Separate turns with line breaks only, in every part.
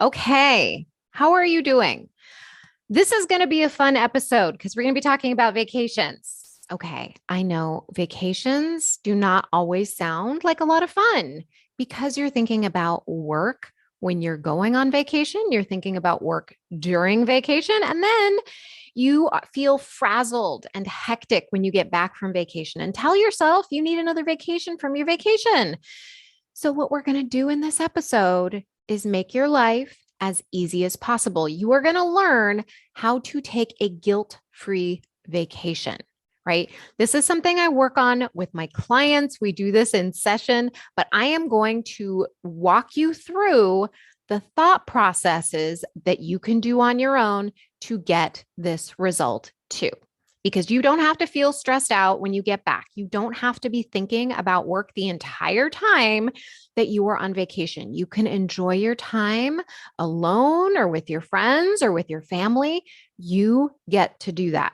Okay, how are you doing? This is going to be a fun episode because we're going to be talking about vacations. Okay, I know vacations do not always sound like a lot of fun because you're thinking about work when you're going on vacation, you're thinking about work during vacation, and then you feel frazzled and hectic when you get back from vacation and tell yourself you need another vacation from your vacation. So, what we're going to do in this episode is make your life as easy as possible. You are going to learn how to take a guilt free vacation, right? This is something I work on with my clients. We do this in session, but I am going to walk you through the thought processes that you can do on your own to get this result too. Because you don't have to feel stressed out when you get back. You don't have to be thinking about work the entire time that you are on vacation. You can enjoy your time alone or with your friends or with your family. You get to do that.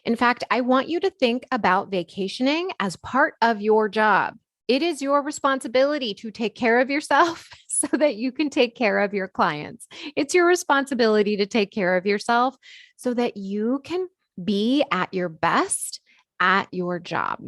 In fact, I want you to think about vacationing as part of your job. It is your responsibility to take care of yourself so that you can take care of your clients. It's your responsibility to take care of yourself so that you can be at your best at your job.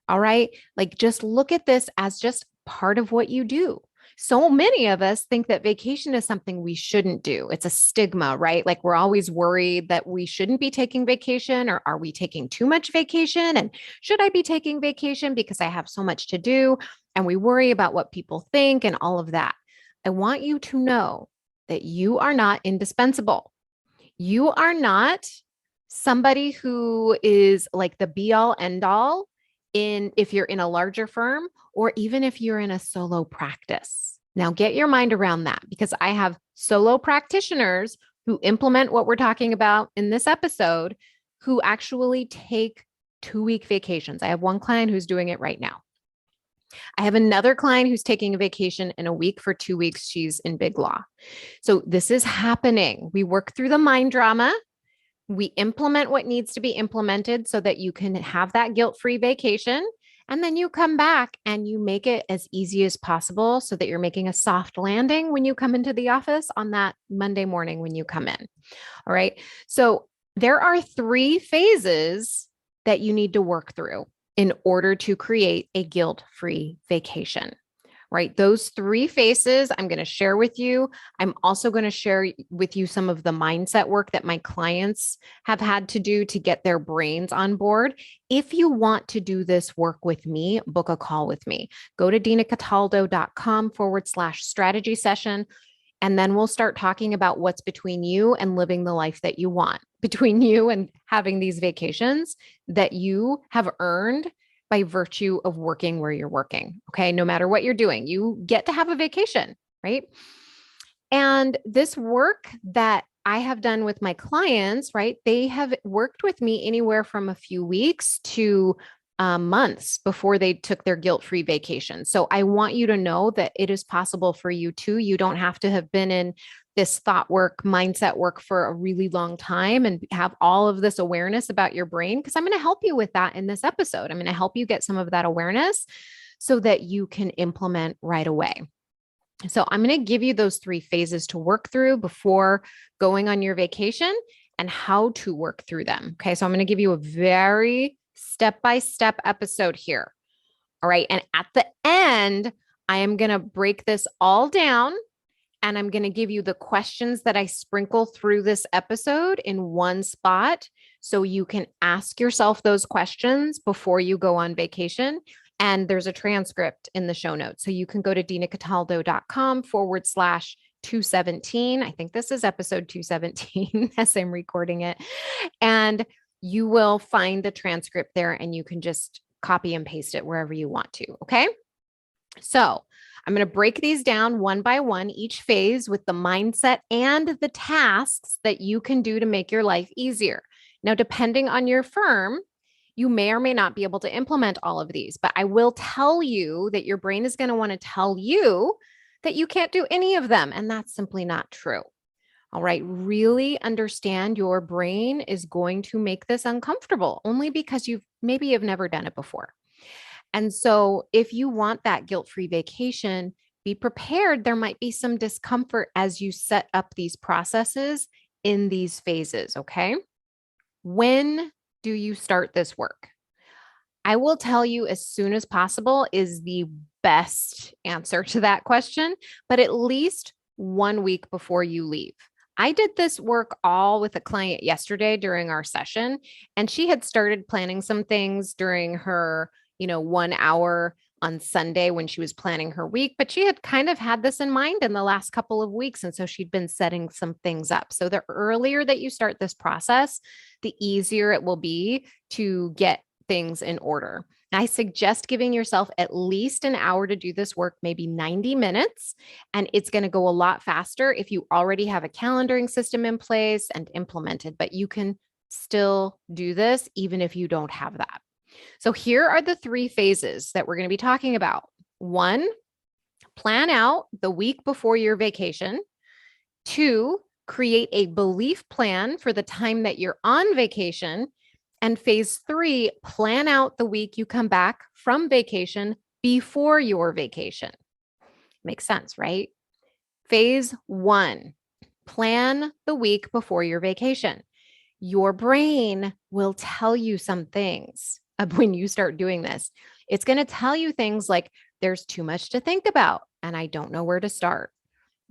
All right. Like just look at this as just part of what you do. So many of us think that vacation is something we shouldn't do. It's a stigma, right? Like we're always worried that we shouldn't be taking vacation, or are we taking too much vacation? And should I be taking vacation because I have so much to do? And we worry about what people think and all of that. I want you to know that you are not indispensable. You are not somebody who is like the be all end all in if you're in a larger firm or even if you're in a solo practice. Now get your mind around that because I have solo practitioners who implement what we're talking about in this episode who actually take 2-week vacations. I have one client who's doing it right now. I have another client who's taking a vacation in a week for 2 weeks. She's in big law. So this is happening. We work through the mind drama. We implement what needs to be implemented so that you can have that guilt-free vacation. And then you come back and you make it as easy as possible so that you're making a soft landing when you come into the office on that Monday morning when you come in. All right. So there are 3 phases that you need to work through in order to create a guilt-free vacation. Right? Those 3 phases I'm going to share with you. I'm also going to share with you some of the mindset work that my clients have had to do to get their brains on board. If you want to do this work with me, book a call with me. Go to dinacataldo.com/strategy session. And then we'll start talking about what's between you and living the life that you want, between you and having these vacations that you have earned by virtue of working where you're working. Okay. No matter what you're doing, you get to have a vacation, right? And this work that I have done with my clients, right? They have worked with me anywhere from a few weeks to months before they took their guilt-free vacation. So I want you to know that it is possible for you too. You don't have to have been in this thought work, mindset work for a really long time and have all of this awareness about your brain, because I'm going to help you with that in this episode. I'm going to help you get some of that awareness so that you can implement right away. So I'm going to give you those 3 phases to work through before going on your vacation and how to work through them. Okay. So I'm going to give you a very step-by-step episode here. All right. And at the end, I am going to break this all down and I'm going to give you the questions that I sprinkle through this episode in one spot so you can ask yourself those questions before you go on vacation. And there's a transcript in the show notes. So you can go to dinacataldo.com/217. I think this is episode 217 as I'm recording it. And you will find the transcript there and you can just copy and paste it wherever you want to. Okay. So I'm going to break these down one by one, each phase with the mindset and the tasks that you can do to make your life easier. Now, depending on your firm, you may or may not be able to implement all of these, but I will tell you that your brain is going to want to tell you that you can't do any of them. And that's simply not true. All right. Really understand your brain is going to make this uncomfortable only because you've never done it before. And so if you want that guilt-free vacation, be prepared. There might be some discomfort as you set up these processes in these phases. Okay. When do you start this work? I will tell you as soon as possible is the best answer to that question, but at least 1 week before you leave. I did this work all with a client yesterday during our session, and she had started planning some things during her, 1 hour on Sunday when she was planning her week, but she had kind of had this in mind in the last couple of weeks. And so she'd been setting some things up. So the earlier that you start this process, the easier it will be to get things in order. I suggest giving yourself at least an hour to do this work, maybe 90 minutes, and it's going to go a lot faster if you already have a calendaring system in place and implemented, but you can still do this even if you don't have that. So here are the 3 phases that we're going to be talking about. 1, plan out the week before your vacation. 2, create a belief plan for the time that you're on vacation. And phase 3, plan out the week you come back from vacation before your vacation. Makes sense, right? Phase 1, plan the week before your vacation. Your brain will tell you some things when you start doing this. It's going to tell you things like, there's too much to think about, and I don't know where to start.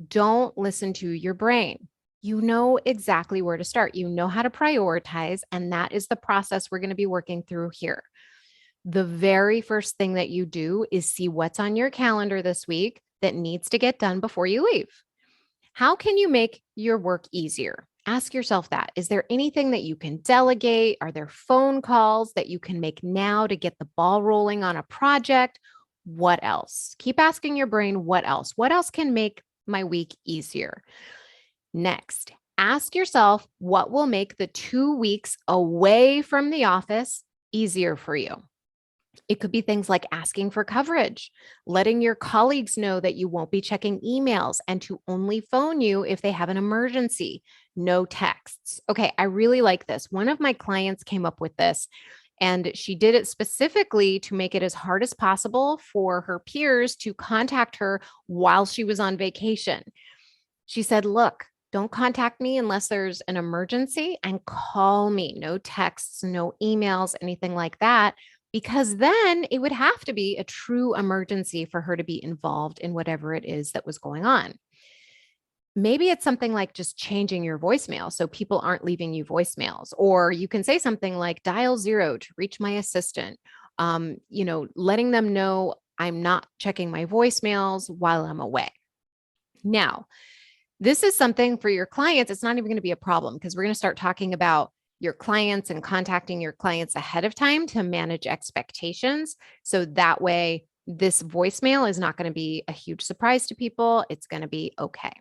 Don't listen to your brain. You know exactly where to start. You know how to prioritize, and that is the process we're going to be working through here. The very first thing that you do is see what's on your calendar this week that needs to get done before you leave. How can you make your work easier? Ask yourself that. Is there anything that you can delegate? Are there phone calls that you can make now to get the ball rolling on a project? What else? Keep asking your brain, what else? What else can make my week easier? Next, ask yourself what will make the 2 weeks away from the office easier for you. It could be things like asking for coverage, letting your colleagues know that you won't be checking emails and to only phone you if they have an emergency, no texts. Okay, I really like this. One of my clients came up with this, and she did it specifically to make it as hard as possible for her peers to contact her while she was on vacation. She said, look, don't contact me unless there's an emergency, and call me. No texts, no emails, anything like that, because then it would have to be a true emergency for her to be involved in whatever it is that was going on. Maybe it's something like just changing your voicemail so people aren't leaving you voicemails, or you can say something like dial 0 to reach my assistant. Letting them know I'm not checking my voicemails while I'm away. Now, this is something for your clients. It's not even going to be a problem because we're going to start talking about your clients and contacting your clients ahead of time to manage expectations. So that way, this voicemail is not going to be a huge surprise to people. It's going to be okay.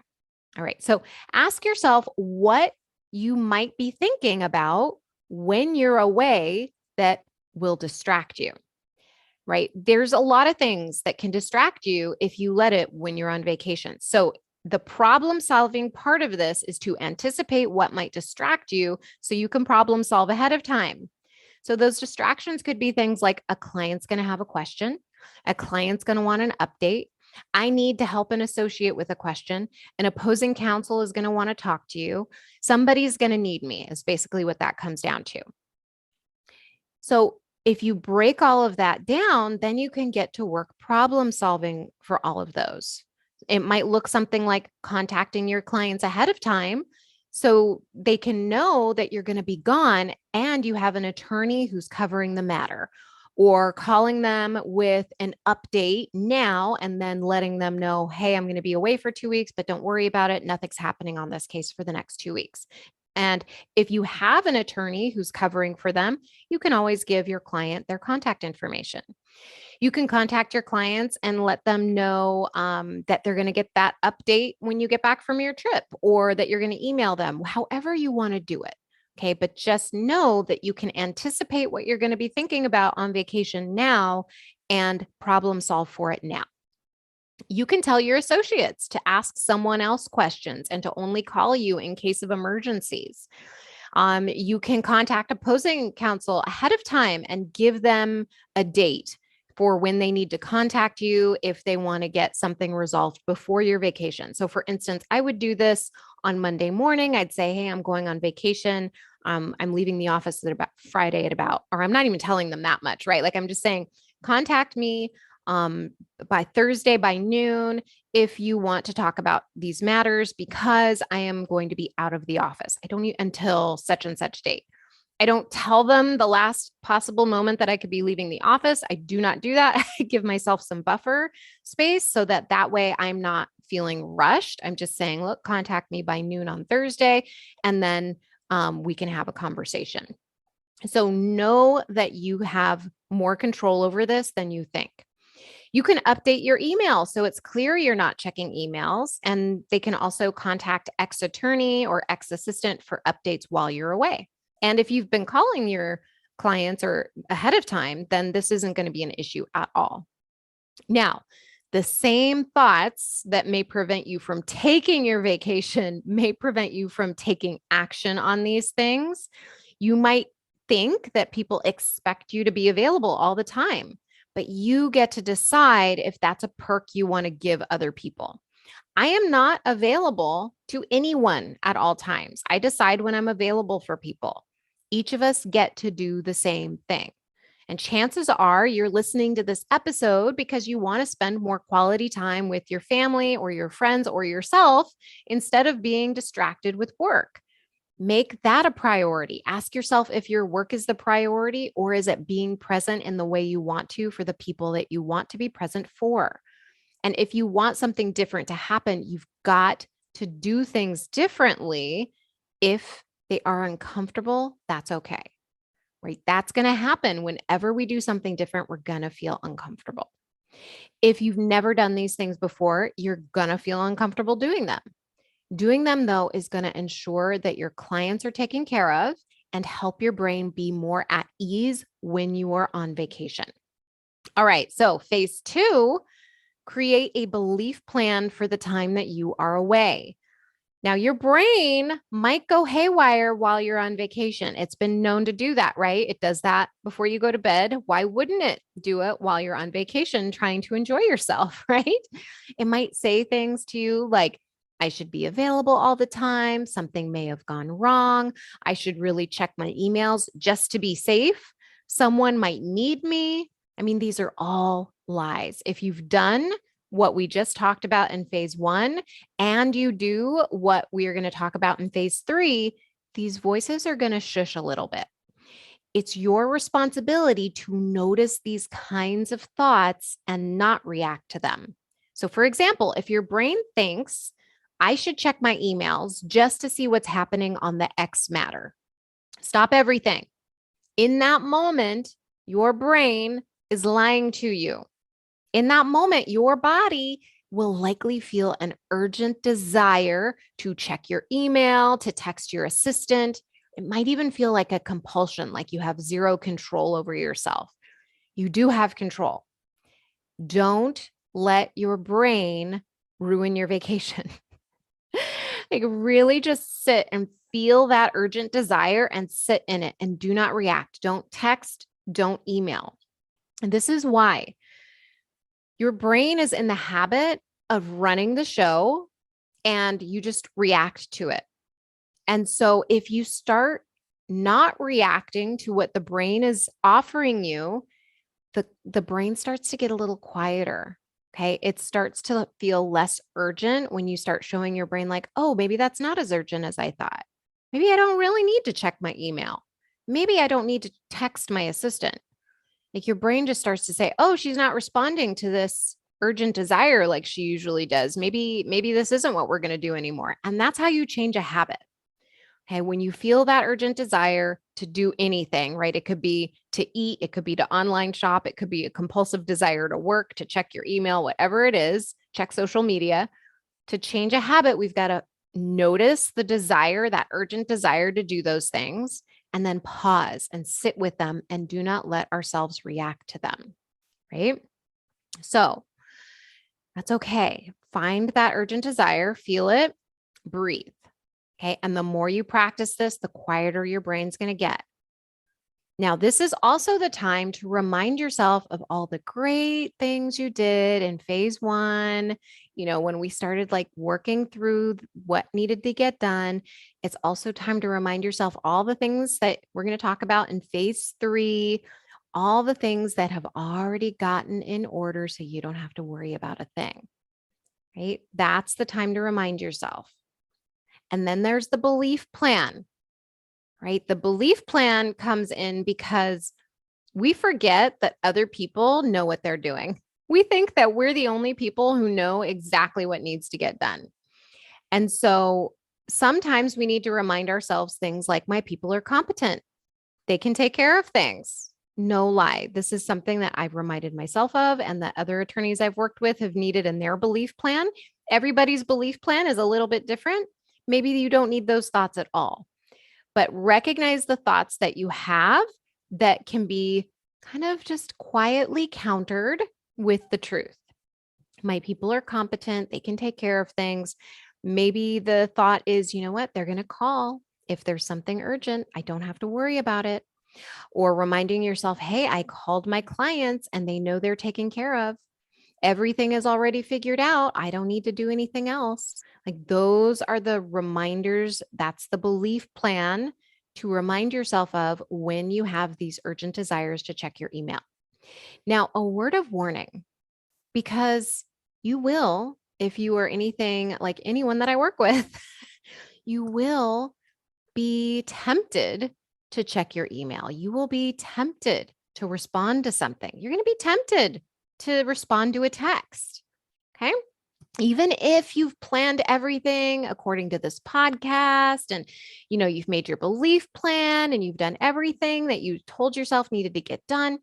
All right. So ask yourself what you might be thinking about when you're away that will distract you, right? There's a lot of things that can distract you if you let it when you're on vacation. So the problem solving part of this is to anticipate what might distract you so you can problem solve ahead of time. So those distractions could be things like a client's going to have a question, a client's going to want an update, I need to help an associate with a question, an opposing counsel is going to want to talk to you, somebody's going to need me is basically what that comes down to. So if you break all of that down, then you can get to work problem solving for all of those. It might look something like contacting your clients ahead of time so they can know that you're going to be gone and you have an attorney who's covering the matter, or calling them with an update now and then letting them know, hey, I'm going to be away for 2 weeks, but don't worry about it. Nothing's happening on this case for the next 2 weeks. And if you have an attorney who's covering for them, you can always give your client their contact information. You can contact your clients and let them know that they're going to get that update when you get back from your trip, or that you're going to email them, however you want to do it. Okay, but just know that you can anticipate what you're going to be thinking about on vacation now and problem solve for it now. You can tell your associates to ask someone else questions and to only call you in case of emergencies. You can contact opposing counsel ahead of time and give them a date for when they need to contact you if they want to get something resolved before your vacation. So for instance, I would do this on Monday morning. I'd say, hey, I'm going on vacation. I'm leaving the office at about Friday at about, or I'm not even telling them that much, right? Like I'm just saying, contact me by Thursday by noon if you want to talk about these matters because I am going to be out of the office. I don't need until such and such date. I don't tell them the last possible moment that I could be leaving the office. I do not do that. I give myself some buffer space so that way I'm not feeling rushed. I'm just saying, look, contact me by noon on Thursday, and then we can have a conversation. So know that you have more control over this than you think. You can update your email so it's clear you're not checking emails, and they can also contact ex-attorney or ex-assistant for updates while you're away. And if you've been calling your clients or ahead of time, then this isn't going to be an issue at all. Now, the same thoughts that may prevent you from taking your vacation may prevent you from taking action on these things. You might think that people expect you to be available all the time, but you get to decide if that's a perk you want to give other people. I am not available to anyone at all times. I decide when I'm available for people. Each of us get to do the same thing. And chances are you're listening to this episode because you want to spend more quality time with your family or your friends or yourself instead of being distracted with work. Make that a priority. Ask yourself if your work is the priority, or is it being present in the way you want to for the people that you want to be present for? And if you want something different to happen, you've got to do things differently. If they are uncomfortable, that's okay, right? That's going to happen whenever we do something different. We're going to feel uncomfortable. If you've never done these things before, you're going to feel uncomfortable doing them. Doing them, though, is going to ensure that your clients are taken care of and help your brain be more at ease when you are on vacation. All right. So phase 2, create a belief plan for the time that you are away. Now, your brain might go haywire while you're on vacation. It's been known to do that, right? It does that before you go to bed. Why wouldn't it do it while you're on vacation trying to enjoy yourself, right? It might say things to you like, I should be available all the time. Something may have gone wrong. I should really check my emails just to be safe. Someone might need me. I mean, these are all lies. If you've done what we just talked about in phase 1, and you do what we are going to talk about in phase 3, these voices are going to shush a little bit. It's your responsibility to notice these kinds of thoughts and not react to them. So for example, if your brain thinks, I should check my emails just to see what's happening on the X matter, stop everything. In that moment, your brain is lying to you. In that moment, your body will likely feel an urgent desire to check your email, to text your assistant. It might even feel like a compulsion, like you have zero control over yourself. You do have control. Don't let your brain ruin your vacation. Like really just sit and feel that urgent desire and sit in it and do not react. Don't text, don't email. And this is why. Your brain is in the habit of running the show and you just react to it. And so if you start not reacting to what the brain is offering you, the brain starts to get a little quieter. Okay. It starts to feel less urgent when you start showing your brain like, oh, maybe that's not as urgent as I thought. Maybe I don't really need to check my email. Maybe I don't need to text my assistant. Like your brain just starts to say, oh, she's not responding to this urgent desire like she usually does. Maybe this isn't what we're going to do anymore. And that's how you change a habit. Okay. When you feel that urgent desire to do anything, right? It could be to eat, it could be to online shop, it could be a compulsive desire to work, to check your email, whatever it is, check social media. To change a habit, we've got to notice the desire, that urgent desire to do those things, and then pause and sit with them and do not let ourselves react to them, right? So that's okay. Find that urgent desire, feel it, breathe. Okay. And the more you practice this, the quieter your brain's going to get. Now, this is also the time to remind yourself of all the great things you did in phase one. When we started like working through what needed to get done, it's also time to remind yourself all the things that we're going to talk about in phase three, all the things that have already gotten in order so you don't have to worry about a thing, right? That's the time to remind yourself. And then there's the belief plan, right? The belief plan comes in because we forget that other people know what they're doing. We think that we're the only people who know exactly what needs to get done. And so sometimes we need to remind ourselves things like, my people are competent. They can take care of things. No lie. This is something that I've reminded myself of and that other attorneys I've worked with have needed in their belief plan. Everybody's belief plan is a little bit different. Maybe you don't need those thoughts at all, but recognize the thoughts that you have that can be kind of just quietly countered with the truth. My people are competent. They can take care of things. Maybe the thought is, you know what? They're going to call if there's something urgent. I don't have to worry about it. Or reminding yourself, hey, I called my clients and they know they're taken care of. Everything is already figured out. I don't need to do anything else. Like those are the reminders. That's the belief plan to remind yourself of when you have these urgent desires to check your email. Now, a word of warning, because you will, if you are anything like anyone that I work with, you will be tempted to check your email. You will be tempted to respond to something. You're going to be tempted to respond to a text. Okay. Even if you've planned everything according to this podcast and you've made your belief plan and you've done everything that you told yourself needed to get done,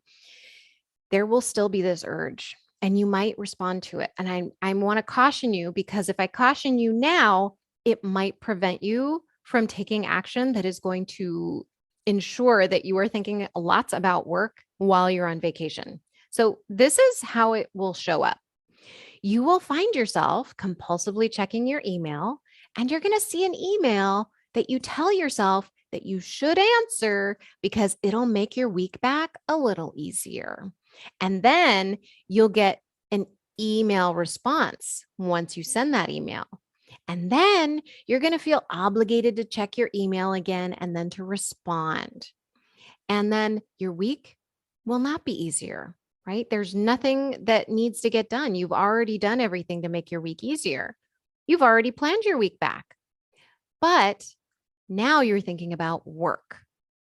there will still be this urge and you might respond to it. And I want to caution you, because if I caution you now, it might prevent you from taking action that is going to ensure that you are thinking lots about work while you're on vacation. So this is how it will show up. You will find yourself compulsively checking your email, and you're going to see an email that you tell yourself that you should answer because it'll make your week back a little easier. And then you'll get an email response once you send that email. And then you're going to feel obligated to check your email again and then to respond. And then your week will not be easier, right? There's nothing that needs to get done. You've already done everything to make your week easier. You've already planned your week back. But now you're thinking about work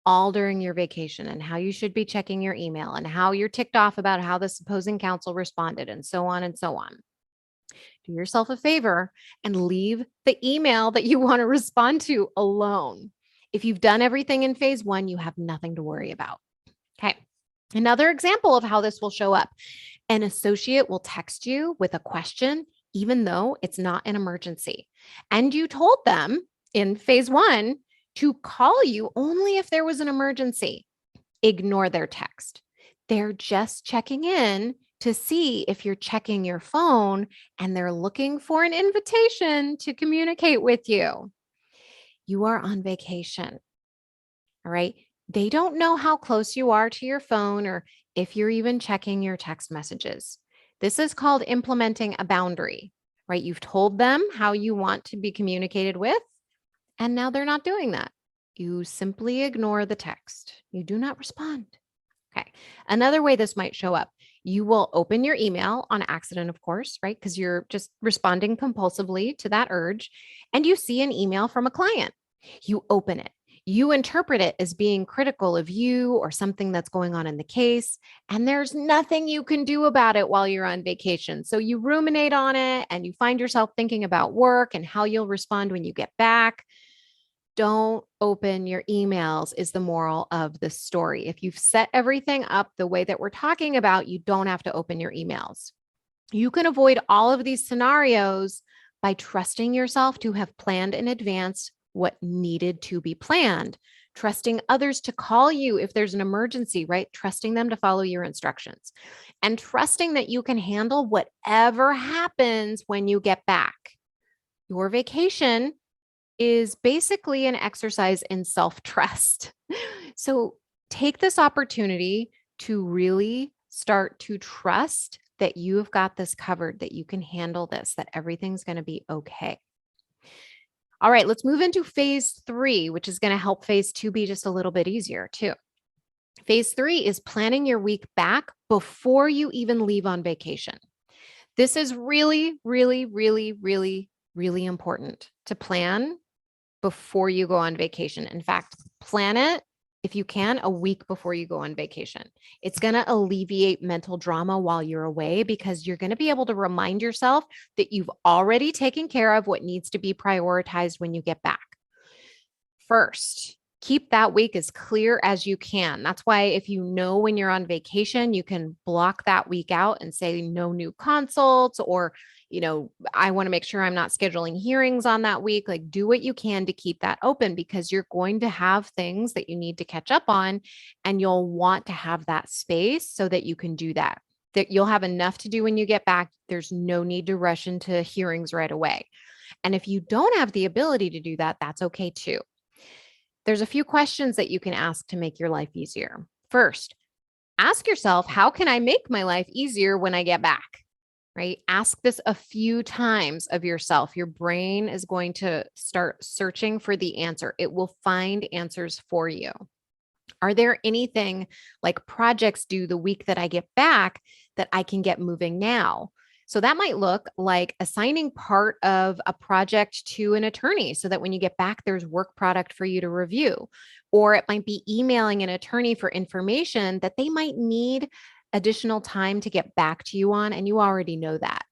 all during your vacation and how you should be checking your email and how you're ticked off about how the opposing counsel responded and so on and so on. Do yourself a favor and leave the email that you want to respond to alone. If you've done everything in phase one, you have nothing to worry about. Okay. Another example of how this will show up: an associate will text you with a question, even though it's not an emergency. And you told them in phase one to call you only if there was an emergency. Ignore their text. They're just checking in to see if you're checking your phone, and they're looking for an invitation to communicate with you. You are on vacation. All right. They don't know how close you are to your phone or if you're even checking your text messages. This is called implementing a boundary, right? You've told them how you want to be communicated with, and now they're not doing that. You simply ignore the text. You do not respond. Okay. Another way this might show up: you will open your email on accident, of course, right? Because you're just responding compulsively to that urge, and you see an email from a client. You open it. You interpret it as being critical of you or something that's going on in the case, and there's nothing you can do about it while you're on vacation. So you ruminate on it and you find yourself thinking about work and how you'll respond when you get back. Don't open your emails is the moral of the story. If you've set everything up the way that we're talking about, you don't have to open your emails. You can avoid all of these scenarios by trusting yourself to have planned in advance what needed to be planned, trusting others to call you if there's an emergency, right? Trusting them to follow your instructions, and trusting that you can handle whatever happens when you get back. Your vacation is basically an exercise in self-trust. So Take this opportunity to really start to trust that you've got this covered, that you can handle this, that everything's going to be okay. All right, let's move into phase 3, which is going to help phase 2 be just a little bit easier too. Phase 3 is planning your week back before you even leave on vacation. This is really, really, really, really, really important to plan before you go on vacation. In fact, plan it if you can a week before you go on vacation. It's going to alleviate mental drama while you're away because you're going to be able to remind yourself that you've already taken care of what needs to be prioritized when you get back. First, keep that week as clear as you can. That's why if you know when you're on vacation, you can block that week out and say no new consults, or, I want to make sure I'm not scheduling hearings on that week. Like, do what you can to keep that open because you're going to have things that you need to catch up on, and you'll want to have that space so that you can do that. That you'll have enough to do when you get back. There's no need to rush into hearings right away. And if you don't have the ability to do that, that's okay too. There's a few questions that you can ask to make your life easier. First, ask yourself, how can I make my life easier when I get back? Right? Ask this a few times of yourself. Your brain is going to start searching for the answer. It will find answers for you. Are there anything like projects due the week that I get back that I can get moving now? So that might look like assigning part of a project to an attorney so that when you get back, there's work product for you to review. Or it might be emailing an attorney for information that they might need additional time to get back to you on, and you already know that.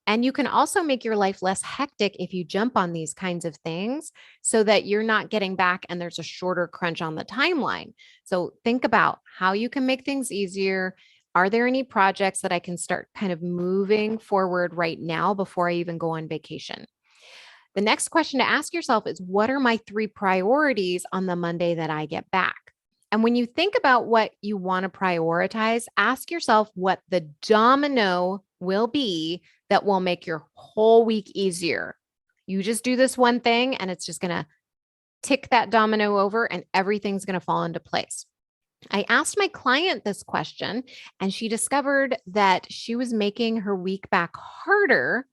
And you can also make your life less hectic if you jump on these kinds of things so that you're not getting back and there's a shorter crunch on the timeline. So think about how you can make things easier. Are there any projects that I can start kind of moving forward right now before I even go on vacation? The next question to ask yourself is, what are my 3 priorities on the Monday that I get back? And when you think about what you want to prioritize, ask yourself what the domino will be that will make your whole week easier. You just do this one thing and it's just going to tick that domino over and everything's going to fall into place. I asked my client this question and she discovered that she was making her week back harder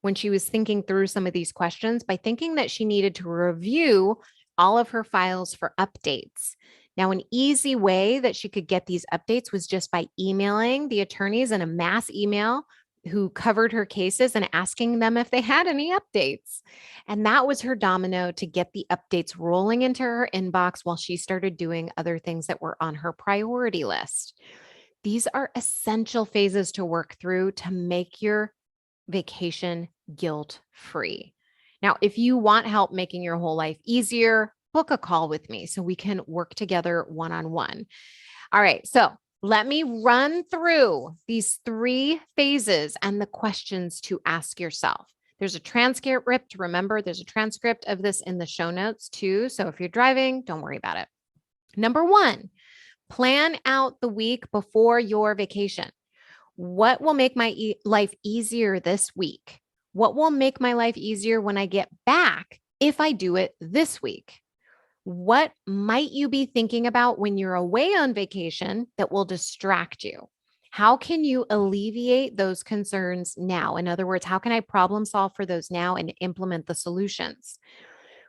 when she was thinking through some of these questions by thinking that she needed to review all of her files for updates. Now, an easy way that she could get these updates was just by emailing the attorneys in a mass email who covered her cases and asking them if they had any updates. And that was her domino to get the updates rolling into her inbox while she started doing other things that were on her priority list. These are essential phases to work through to make your vacation guilt-free. Now, if you want help making your whole life easier, book a call with me so we can work together one-on-one. All right, so let me run through these 3 phases and the questions to ask yourself. There's a transcript. Remember, there's a transcript of this in the show notes too. So if you're driving, don't worry about it. Number 1, plan out the week before your vacation. What will make my life easier this week? What will make my life easier when I get back if I do it this week? What might you be thinking about when you're away on vacation that will distract you? How can you alleviate those concerns now? In other words, how can I problem solve for those now and implement the solutions?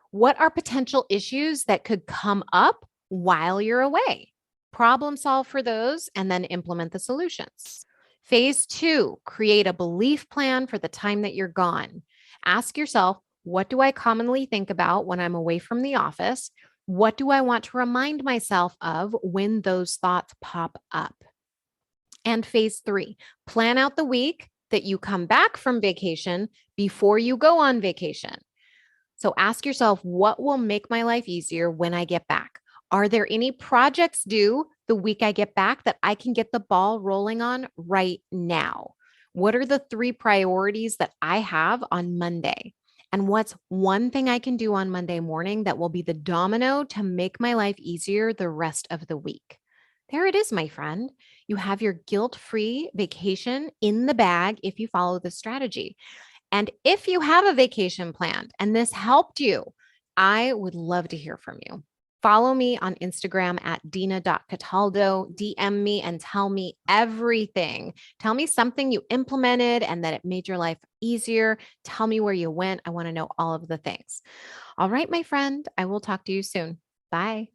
What are potential issues that could come up while you're away? Problem solve for those and then implement the solutions. Phase 2, create a belief plan for the time that you're gone. Ask yourself, what do I commonly think about when I'm away from the office? What do I want to remind myself of when those thoughts pop up? And phase 3, plan out the week that you come back from vacation before you go on vacation. So ask yourself, what will make my life easier when I get back? Are there any projects due the week I get back that I can get the ball rolling on right now? What are the 3 priorities that I have on Monday? And what's one thing I can do on Monday morning that will be the domino to make my life easier the rest of the week? There it is, my friend. You have your guilt-free vacation in the bag if you follow this strategy. And if you have a vacation planned and this helped you, I would love to hear from you. Follow me on Instagram at dina.cataldo. DM me and tell me everything. Tell me something you implemented and that it made your life easier. Tell me where you went. I want to know all of the things. All right, my friend, I will talk to you soon. Bye.